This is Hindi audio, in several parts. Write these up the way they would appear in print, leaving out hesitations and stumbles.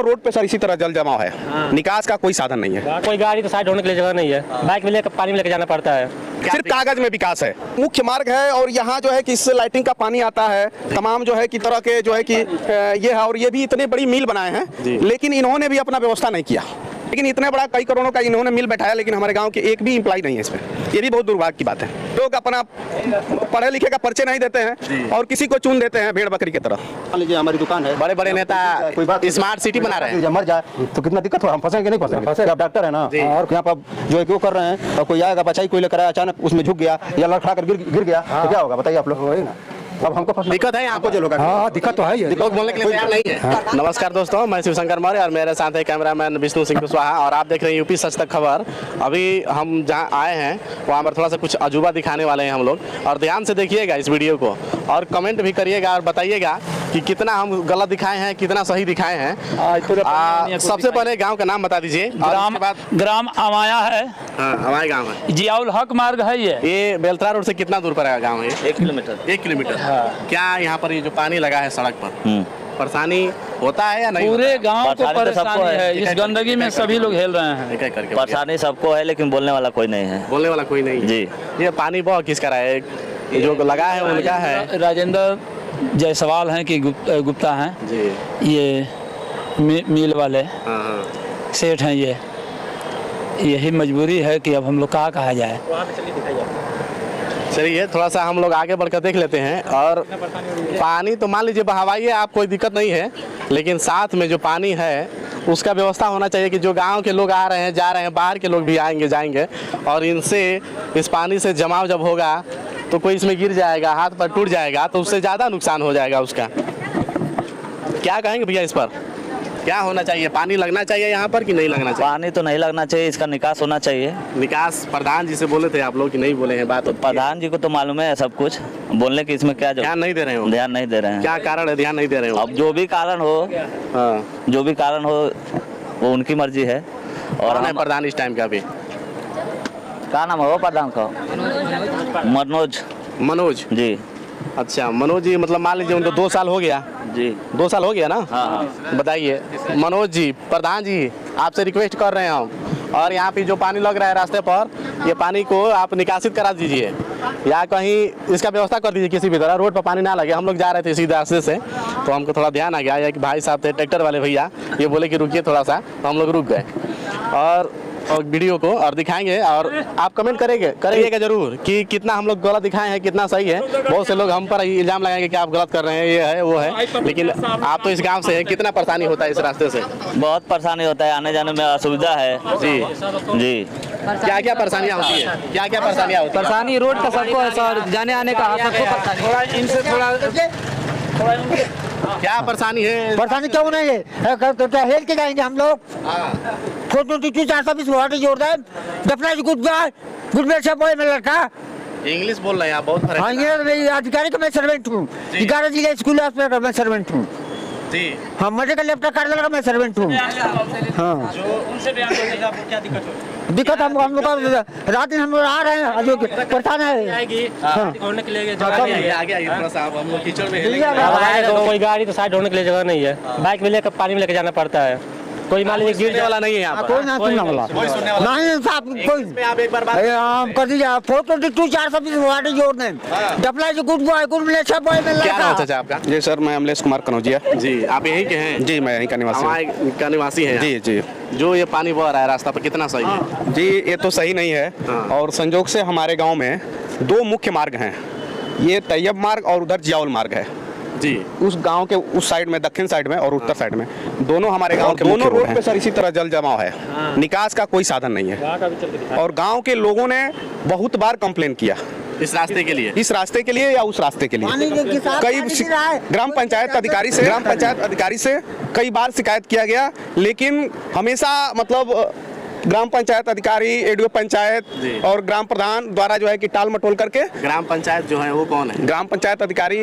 रोड पे सर इसी तरह जल जमाव है। निकास का कोई साधन नहीं है। कोई गाड़ी तो साइड होने के लिए जगह नहीं है, बाइक में लेकर पानी में लेकर जाना पड़ता है। सिर्फ कागज में विकास है। मुख्य मार्ग है और यहाँ जो है कि इससे लाइटिंग का पानी आता है, तमाम जो है कि तरह के जो है कि ये है, और ये भी इतने बड़ी मिल बनाए हैं, लेकिन इन्होंने भी अपना व्यवस्था नहीं किया। लेकिन इतने बड़ा कई करोड़ों का इन्होंने मिल बैठाया, लेकिन हमारे गांव के एक भी एम्प्लॉय नहीं है इसमें। ये भी बहुत दुर्भाग्य की बात है। लोग अपना पढ़े लिखे का परिचय नहीं देते हैं और किसी को चुन देते हैं भेड़ बकरी की तरह। मान लीजिए हमारी दुकान है, बड़े बड़े नेता कोई बात स्मार्ट सिटी बना रहे हैं, जब मर जाए तो कितना दिक्कत हो, हम फंसेंगे नहीं फंसेंगे? आप डॉक्टर है ना, और यहाँ पर जो है क्यों कर रहे हैं, और कोई आएगा बचाई कोई लेकर आया, अचानक उसमें झुक गया या लड़खड़ा कर गिर गया तो क्या होगा बताइए आप लोग? अब हमको दिक्कत है यहाँ पर। हाँ दिक्कत तो है, लोग बोलने के लिए तैयार नहीं है। नमस्कार दोस्तों, मैं शिवशंकर मौर्य और मेरे साथ है कैमरामैन विष्णु सिंह कुशवाहा, और आप देख रहे हैं यूपी सच तक खबर। अभी हम जहाँ आए हैं वहाँ पर थोड़ा सा कुछ अजूबा दिखाने वाले हैं हम लोग, और ध्यान से देखिएगा इस वीडियो को और कमेंट भी करिएगा और बताइएगा कि कितना हम गलत दिखाए हैं, कितना सही दिखाए हैं। सबसे पहले गाँव का नाम बता दीजिए। ग्राम अमाया है, हमारे गाँव है जियाउल हक मार्ग है। ये बेलतरा रोड से कितना दूर पर है गाँव है? 1 किलोमीटर। 1 किलोमीटर। क्या यहाँ पर ये जो पानी लगा है सड़क पर, परेशानी होता है या नहीं? पूरे गांव को परेशानी है, इस गंदगी में सभी लोग हिल रहे हैं। परेशानी सबको है, लेकिन बोलने वाला कोई नहीं है। बोलने वाला कोई नहीं जी। ये पानी बहुत किसका रहा है? जो लगा है उनका है? राजेंद्र जायसवाल हैं कि गुप्ता हैं जी। ये मिल वाले सेठ हैं। ये यही मजबूरी है कि अब हम लोग कहा जाए। चलिए थोड़ा सा हम लोग आगे बढ़कर देख लेते हैं। और पानी तो मान लीजिए बहावाइए आप, कोई दिक्कत नहीं है, लेकिन साथ में जो पानी है उसका व्यवस्था होना चाहिए कि जो गांव के लोग आ रहे हैं जा रहे हैं, बाहर के लोग भी आएंगे जाएंगे, और इनसे इस पानी से जमाव जब होगा तो कोई इसमें गिर जाएगा, हाथ पर टूट जाएगा तो उससे ज़्यादा नुकसान हो जाएगा उसका। क्या कहेंगे भैया इस पर? क्या होना चाहिए? पानी लगना चाहिए यहाँ पर कि नहीं लगना चाहिए? पानी तो नहीं लगना चाहिए, इसका निकास होना चाहिए। निकास प्रधान जी से बोले थे आप लोग कि नहीं बोले हैं? बात तो प्रधान जी को तो मालूम है सब कुछ, बोलने की इसमें क्या ध्यान नहीं दे रहे हो? ध्यान नहीं दे रहे हैं। क्या कारण है ध्यान नहीं दे रहे हो? अब जो भी कारण हो, जो भी कारण हो वो उनकी मर्जी है। और हमें प्रधान इस टाइम का भी क्या नाम है वो प्रधान का? मनोज जी। अच्छा मनोज जी, मतलब मान लीजिए उनको 2 साल हो गया जी। 2 साल हो गया ना? हाँ। बताइए मनोज जी, प्रधान जी आपसे रिक्वेस्ट कर रहे हैं हम, और यहाँ पे जो पानी लग रहा है रास्ते पर, ये पानी को आप निकासित करा दीजिए या कहीं इसका व्यवस्था कर दीजिए किसी भी तरह, रोड पर पानी ना लगे। हम लोग जा रहे थे इसी रास्ते से तो हमको थोड़ा ध्यान आ गया कि भाई साहब थे ट्रैक्टर वाले भैया, ये बोले कि रुकिए थोड़ा सा, तो हम लोग रुक गए और वीडियो को और दिखाएंगे। और आप कमेंट करेंगे जरूर कि कितना हम लोग गलत दिखाए हैं, कितना सही है। बहुत से लोग हम पर इल्जाम लगाएंगे कि आप गलत कर रहे हैं, ये है वो है, लेकिन आप तो इस गांव से हैं, कितना परेशानी होता है इस रास्ते से? बहुत परेशानी होता है, आने जाने में असुविधा है जी जी। क्या क्या परेशानियाँ होती है? क्या क्या परेशानियाँ होती है? परेशानी रोड का सबको है सर, जाने आने का सबको। इनसे थोड़ा क्या परेशानी है? परेशानी क्यों नहीं है? हेल के जाएंगे हम लोग। 422 वाट जोरदार डफना गुड से बॉय में लड़का इंग्लिश बोल रहे हैं आप बहुत। हाँ, ये अधिकारी का मैं सर्वेंट हूँ, 11 जिला स्कूल का मैं सर्वेंट हूँ जी। हाँ, मजे का लेफ्ट कार्यालय का मैं सर्वेंट हूँ। हाँ, दिक्कत हम लोग रात दिन हम लोग आ रहे हैं, जो परेशान है। कोई गाड़ी तो साइड होने के लिए जगह नहीं है, बाइक में लेकर पानी में लेकर जाना पड़ता है। कोई मान लीजिए गिरने वाला नहीं है यहाँ पर, कोई ना सुनने वाला नहीं साहब। कोई आप एक बार बात कर दीजिए। 422 420 वाट जोड़ दें डफला जो गुड बॉय में क्या नाम है आपका? जी सर, मैं अमलेश कुमार कनौजिया जी। आप यहीं के हैं? जी, मैं यहीं का निवासी हैं जी जी। जो ये पानी बह रहा है रास्ता पर, कितना सही है? जी ये तो सही नहीं है, और संजोग से हमारे गाँव में 2 मुख्य मार्ग हैं, ये तैयब मार्ग और उधर जियाउल मार्ग है जी। उस गांव के उस साइड में, दक्षिण साइड में और उत्तर साइड में, दोनों हमारे गांव के दोनों रोड पे सर इसी तरह जल जमाव है। निकास का कोई साधन नहीं है, और गांव के लोगों ने बहुत बार कंप्लेन किया इस रास्ते के लिए या उस रास्ते के लिए। कई ग्राम पंचायत अधिकारी से कई बार शिकायत किया गया, लेकिन हमेशा मतलब ग्राम पंचायत अधिकारी, एडीओ पंचायत और ग्राम प्रधान द्वारा जो है कि टाल मटोल करके। ग्राम पंचायत जो है वो कौन है? ग्राम पंचायत अधिकारी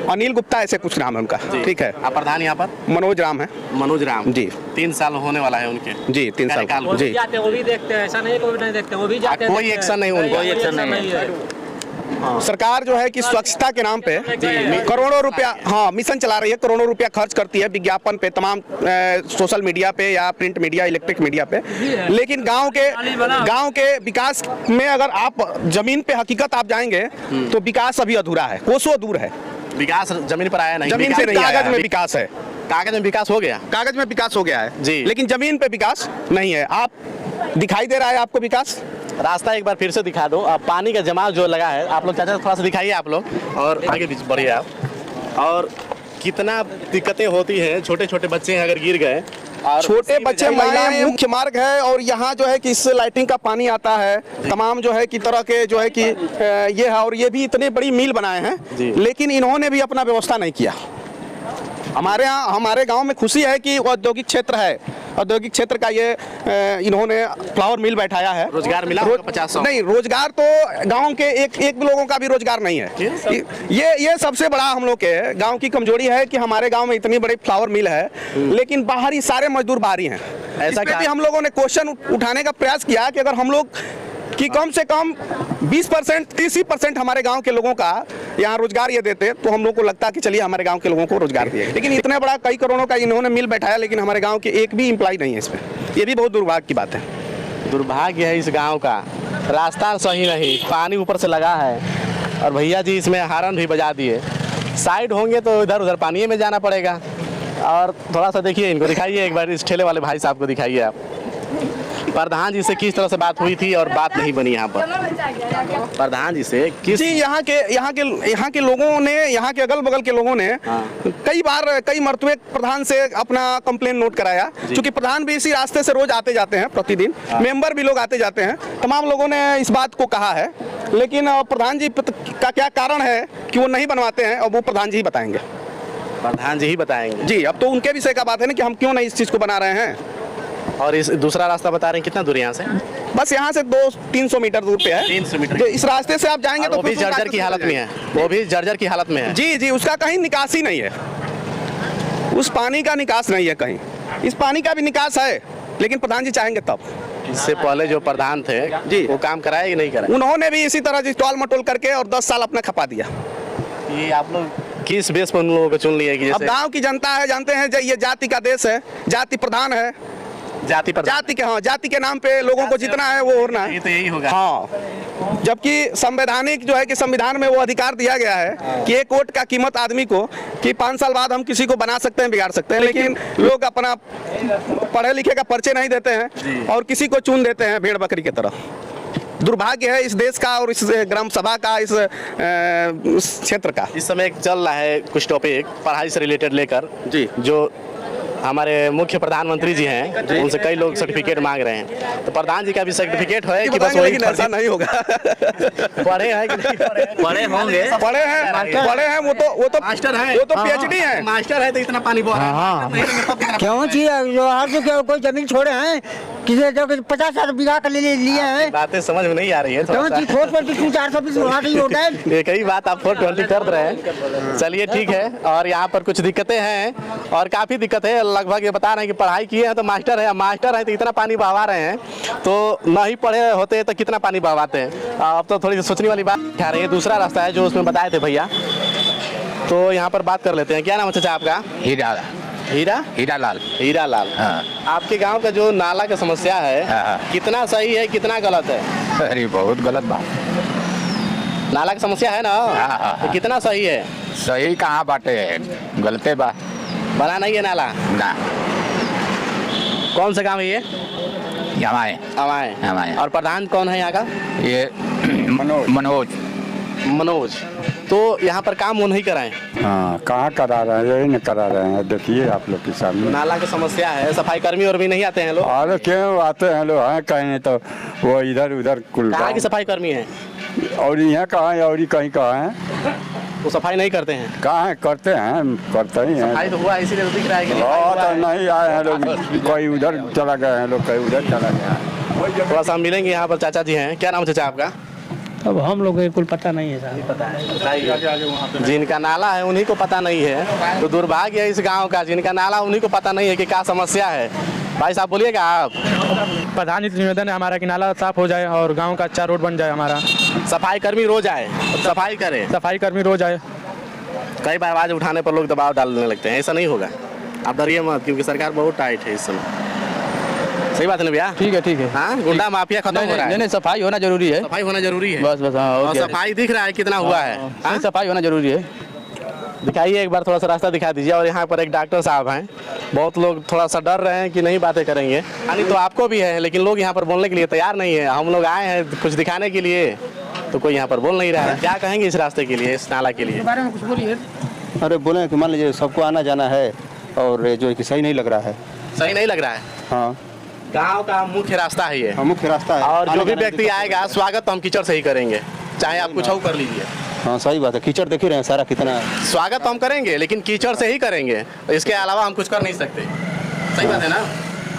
अनिल गुप्ता, ऐसे कुछ नाम है उनका। ठीक है। आप प्रधान यहाँ पर? मनोज राम जी। 3 साल होने वाला है उनके जी। 3 साल जी। वो भी देखते हैं, ऐसा नहीं कोई नहीं देखते, वो भी जाते हैं। कोई एक्शन नहीं उनका? सरकार जो है कि स्वच्छता के नाम पे करोड़ों रुपया मिशन चला रही है, करोड़ों रुपया खर्च करती है विज्ञापन पे, तमाम सोशल मीडिया पे या प्रिंट मीडिया, इलेक्ट्रिक मीडिया पे। लेकिन गांव के विकास में अगर आप जमीन पे हकीकत आप जाएंगे तो विकास अभी अधूरा है, कोसों दूर है। विकास जमीन पर आया नहीं, जमीन से नहीं, कागज में विकास है। कागज में विकास हो गया, कागज में विकास हो गया है जी, लेकिन जमीन पे विकास नहीं है। आप दिखाई दे रहा है आपको विकास? रास्ता एक बार फिर से दिखा दो। अब पानी का जमाव जो लगा है, आप लोग चाचा थोड़ा सा दिखाइए आप लोग, और आगे बढ़िए आप। और कितना दिक्कतें होती हैं, छोटे छोटे बच्चे हैं अगर गिर गए, और छोटे बच्चे, महिलाएं, मुख्य मार्ग है। और यहाँ जो है कि इससे लाइटिंग का पानी आता है, तमाम जो है कि तरह के जो है कि ये है। और ये भी इतने बड़ी मील बनाए हैं, लेकिन इन्होंने भी अपना व्यवस्था नहीं किया। हमारे गांव में खुशी है कि औद्योगिक क्षेत्र है, औद्योगिक क्षेत्र का ये इन्होंने फ्लावर मिल बैठाया है। रोजगार मिला 50-100? नहीं, रोजगार तो गांव के एक लोगों का भी रोजगार नहीं है। ये सबसे बड़ा हम लोग के गांव की कमजोरी है कि हमारे गांव में इतनी बड़ी फ्लावर मिल है, लेकिन बाहरी सारे मजदूर बाहरी हैं। ऐसा भी हम लोगों ने क्वेश्चन उठाने का प्रयास किया कि अगर हम लोग कि कम से कम 20%, 30% हमारे गांव के लोगों का यहाँ रोजगार ये देते तो हम लोग को लगता कि चलिए हमारे गांव के लोगों को रोजगार दिए। लेकिन इतना बड़ा कई करोड़ों का इन्होंने मिल बैठाया, लेकिन हमारे गांव के एक भी एम्प्लॉय नहीं है इसमें। ये भी बहुत दुर्भाग्य की बात है। दुर्भाग्य है इस गांव का, रास्ता सही नहीं, पानी ऊपर से लगा है, और भैया जी इसमें हारन भी बजा दिए। साइड होंगे तो इधर उधर पानी में जाना पड़ेगा। और थोड़ा सा देखिए, इनको दिखाइए एक बार, इस ठेले वाले भाई साहब को दिखाइए आप। प्रधान जी से किस तरह से बात हुई थी और बात नहीं बनी यहाँ पर? प्रधान जी से किस? जी, यहाँ के लोगों ने, यहाँ के अगल बगल के लोगों ने कई मरतबे प्रधान से अपना कंप्लेन नोट कराया, क्योंकि प्रधान भी इसी रास्ते से रोज आते जाते हैं प्रतिदिन, मेंबर भी लोग आते जाते हैं। तमाम लोगों ने इस बात को कहा है, लेकिन प्रधान जी का क्या कारण है कि वो नहीं बनवाते हैं, और वो प्रधान जी ही बताएंगे। प्रधान जी ही बताएंगे जी। अब तो उनके विषय का बात है ना कि हम क्यों नहीं इस चीज को बना रहे हैं। और इस दूसरा रास्ता बता रहे हैं कितना दूर यहाँ से? बस यहाँ से 200-300 मीटर दूर पे है। 300 मीटर। इस रास्ते से आप जाएंगे तो वो भी जर्जर की हालत में है, वो भी जर्जर की हालत में है। जी, उसका कहीं निकास ही नहीं है, उस पानी का निकास नहीं है कहीं। इस पानी का भी निकास है, लेकिन प्रधान जी चाहेंगे तब। इससे पहले जो प्रधान थे जी, वो काम कराए कि नहीं कराए? उन्होंने भी इसी तरह टॉल मटोल करके और 10 साल अपना खपा दिया। ये आप लोग किस बेस पर उन लोगों को चुन लिए? अब गाँव की जनता है, जानते हैं ये जाति का देश है, जाति प्रधान है, जाति के नाम पे लोगों को जितना है वो होना है। ये तो यही होगा। हाँ, जबकि संवैधानिक जो है कि संविधान में वो अधिकार दिया गया है कि 1 वोट का कीमत आदमी को, कि 5 साल बाद हम किसी को बना सकते हैं, बिगाड़ सकते हैं, लेकिन लोग अपना पढ़े लिखे का परिचय नहीं देते हैं और किसी को चुन देते हैं भेड़ बकरी की तरह। दुर्भाग्य है इस देश का और इस ग्राम सभा का, इस क्षेत्र का। इस समय चल रहा है कुछ टॉपिक पढ़ाई से रिलेटेड लेकर जी, जो हमारे मुख्य प्रधानमंत्री जी हैं, उनसे कई लोग सर्टिफिकेट मांग रहे हैं। तो प्रधान जी का भी सर्टिफिकेट है कि बस वही? ऐसा नहीं होगा। पढ़े हैं कि नहीं पढ़े होंगे? पढ़े हैं, वो तो मास्टर है, वो तो PhD है। मास्टर है तो इतना पानी बह रहा है। क्यों चाहिए जो आप जो कोई जमीन छोड़े हैं, किसी जो 50 बीघा का लिए हैं। बातें समझ में नहीं आ रही है। 420 एक ही बात आप 420 कर रहे हैं। चलिए ठीक है। और यहाँ पर कुछ दिक्कतें हैं और काफी दिक्कत है। लगभग ये बता रहे हैं कि पढ़ाई किए हैं तो मास्टर है तो इतना पानी बहवा रहे हैं, तो न ही पढ़े होते तो कितना पानी बहवाते हैं। अब तो थोड़ी सोचने वाली बात आ रही है। दूसरा रास्ता है जो उसमें बताए थे भैया, तो यहाँ पर बात कर लेते हैं। क्या नाम है चाचा आपका? हीरा लाल। हाँ। आपके गांव का जो नाला का समस्या है, कितना सही है कितना गलत है? अरे बहुत गलत बात। नाला की समस्या है ना, तो कितना सही है? सही कहाँ बाटे है, गलते बा। बना नहीं है नाला ना। कौन सा गांव है ये? हमारे। और प्रधान कौन है यहाँ का? ये मनोज। तो यहाँ पर काम वो नहीं कराए? हाँ, कहाँ करा रहे हैं, यही नहीं करा रहे हैं। देखिए आप लोग के सामने नाला की समस्या है, सफाई कर्मी और भी नहीं आते हैं लोग? अरे क्यों आते हैं लोग, हैं कहीं तो वो इधर उधर कुल। कहाँ की सफाई कर्मी है? और यहाँ कहाँ है और कहीं कहाँ है, वो सफाई नहीं करते हैं? कहाँ है, करते हैं, करते ही हैं। सफाई तो हुआ इसीलिए तो दिख रहा है कि तो नहीं आए हैं लोग, कोई उधर चला गए हैं लोग, कहीं उधर चला गया। थोड़ा सा मिलेंगे यहाँ पर। चाचा जी हैं, क्या नाम है चाचा आपका? अब हम लोग को कुल पता नहीं है साहब। पता है जिनका नाला है उन्हीं को पता नहीं है। तो दुर्भाग्य है इस गांव का, जिनका नाला उन्हीं को पता नहीं है कि क्या समस्या है। भाई साहब बोलिएगा आप। प्रधान जी से निवेदन है हमारा कि नाला साफ हो जाए और गांव का अच्छा रोड बन जाए हमारा। सफाई कर्मी रोज आए, सफाई करें। सफाई कर्मी रोज आए। कई बार आवाज उठाने पर लोग दबाव डालने लगते हैं, ऐसा नहीं होगा। आप डरिए मत, क्योंकि सरकार बहुत टाइट है इस समय। सही बात है ना भैया? ठीक है। हाँ, गुंडा माफिया खत्म हो रहा है। नहीं, सफाई होना जरूरी है। सफाई होना जरूरी है। बस और सफाई दिख रहा है कितना हुआ है। सफाई होना जरूरी है। दिखाइए एक बार, थोड़ा सा रास्ता दिखा दीजिए। और यहाँ पर एक डॉक्टर साहब हैं, बहुत लोग थोड़ा सा डर रहे हैं कि नहीं बातें करेंगे। हानि तो आपको भी है, लेकिन लोग यहाँ पर बोलने के लिए तैयार नहीं है। हम लोग आए हैं कुछ दिखाने के लिए, तो कोई यहाँ पर बोल नहीं रहा है। क्या कहेंगे इस रास्ते के लिए, इस नाला के लिए? बारे में कुछ बोलिए। अरे बोले कि मान लीजिए सबको आना जाना है और जो है कि सही नहीं लग रहा है। सही नहीं लग रहा है। हाँ, गाँव का मुख्य रास्ता है ये। मुख्य रास्ता है। और जो भी व्यक्ति आएगा स्वागत तो हम कीचड़ से ही करेंगे, चाहे आप कुछ और कर लीजिए। हाँ सही बात है, कीचड़ देख ही रहे हैं सारा कितना। स्वागत तो हम करेंगे, लेकिन कीचड़ से ही करेंगे, इसके अलावा हम कुछ कर नहीं सकते। सही बात है ना?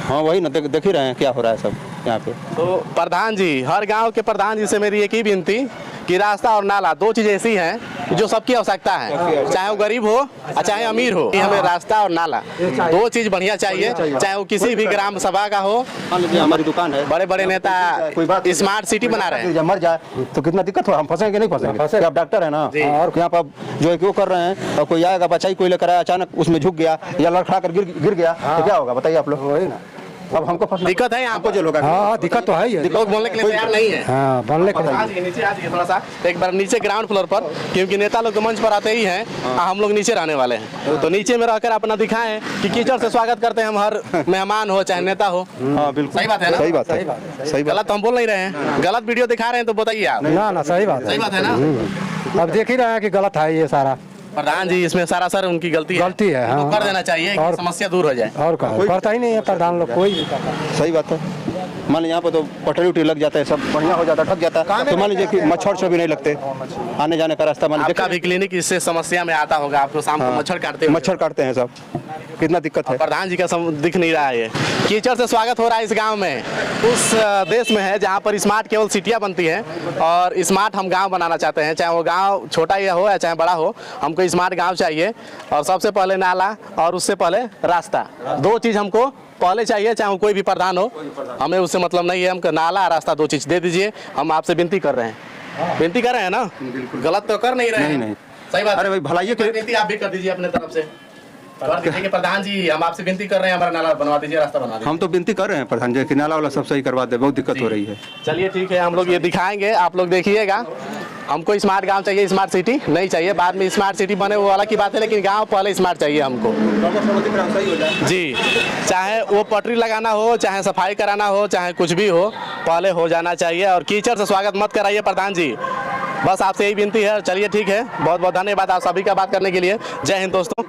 हाँ वही ना, देख ही रहे हैं क्या हो रहा है सब यहाँ पे। तो प्रधान जी, हर गांव के प्रधान जी से मेरी एक ही विनती कि रास्ता और नाला दो चीज़ ऐसी हैं जो सबकी आवश्यकता है, चाहे वो गरीब हो और चाहे अमीर हो। हमें रास्ता और नाला दो चीज़ बढ़िया चाहिए, चाहे वो किसी भी ग्राम सभा का हो। हमारी दुकान है, बड़े बड़े नेता स्मार्ट सिटी बना रहे हैं। जब मर जाए तो कितना दिक्कत हो, हम फंसेंगे नहीं फंसेंगे? आप डॉक्टर है ना, और यहाँ पर जो है कि वो कर रहे हैं, और कोई आएगा बच्चा ही कोई लेकर आया, अचानक उसमें झुक गया या लड़खड़ा कर गिर गया तो क्या होगा बताइए आप लोग? वही ना, अब हमको दिक्कत है यहाँ पर जो लोग। हाँ दिक्कत तो है ही। लोग बोलने के लिए तैयार नहीं है। हाँ बोलने के लिए नीचे आ जाइए थोड़ा सा, एक बार नीचे ग्राउंड फ्लोर पर, क्योंकि नेता लोग तो मंच पर आते ही हैं, हम लोग नीचे रहने वाले हैं। तो नीचे में रहकर अपना दिखाएं कि कीचड़ से स्वागत करते हैं हम, हर मेहमान हो चाहे नेता हो। हाँ बिल्कुल सही बात है ना? सही बात है, सही बात। गलत तो हम बोल नहीं रहे हैं, गलत वीडियो दिखा रहे हैं तो बताइए आप। ना सही बात है। सही बात है ना? अब देख ही रहे हैं कि गलत है ये सारा। प्रधान जी इसमें सारा सर उनकी गलती है। हाँ। तो कर देना चाहिए कि समस्या दूर हो जाए। और करता ही नहीं है प्रधान लोग कोई। सही बात है। मान लीजिए यहाँ पे तो पटरी उटरी लग जाता है, सब बढ़िया हो जाता है, ठक जाता है, तो मान लीजिए कि मच्छर भी नहीं लगते, आने जाने का रास्ता। मान आपका भी क्लिनिक इससे समस्या में आता होगा, आपको शाम को मच्छर काटते हैं सब, कितना दिक्कत है। प्रधान जी का दिख नहीं रहा है। कीचड़ से स्वागत हो रहा है इस गांव में, उस देश में है जहां पर स्मार्ट केवल सिटियां बनती हैं, और स्मार्ट हम गांव बनाना चाहते हैं, चाहे वो गांव छोटा या हो या चाहे बड़ा हो, हमको स्मार्ट गांव चाहिए। और सबसे पहले नाला और उससे पहले रास्ता, दो चीज़ हमको पहले चाहिए, चाहे वो कोई भी प्रधान हो, हमें उससे मतलब नहीं है। हमको नाला रास्ता दो चीज़ दे दीजिए, हम आपसे विनती कर रहे हैं। विनती कर रहे हैं ना? गलत तो कर नहीं रहे हैं। नहीं सही बात। अरे भाई भलाइए के विनती आप भी कर दीजिए अपने तरफ से। प्रधान जी हम आपसे विनती कर रहे हैं, हमारा नाला बनवा दीजिए, रास्ता बनवा दीजिए। हम तो विनती कर रहे हैं प्रधान जी कि नाला वाला सब सही करवा दे, बहुत दिक्कत हो रही है। चलिए ठीक है, हम लोग ये दिखाएंगे, आप लोग देखिएगा। हमको स्मार्ट गांव चाहिए, स्मार्ट सिटी नहीं चाहिए। बाद में स्मार्ट सिटी बने वो अलग की बात है, लेकिन गांव पहले स्मार्ट चाहिए हमको जी। चाहे वो पटरी लगाना हो, चाहे सफाई कराना हो, चाहे कुछ भी हो, पहले हो जाना चाहिए। और कीचड़ से स्वागत मत कराइए प्रधान जी, बस आपसे यही विनती है। चलिए ठीक है, बहुत बहुत धन्यवाद आप सभी का बात करने के लिए। जय हिंद दोस्तों।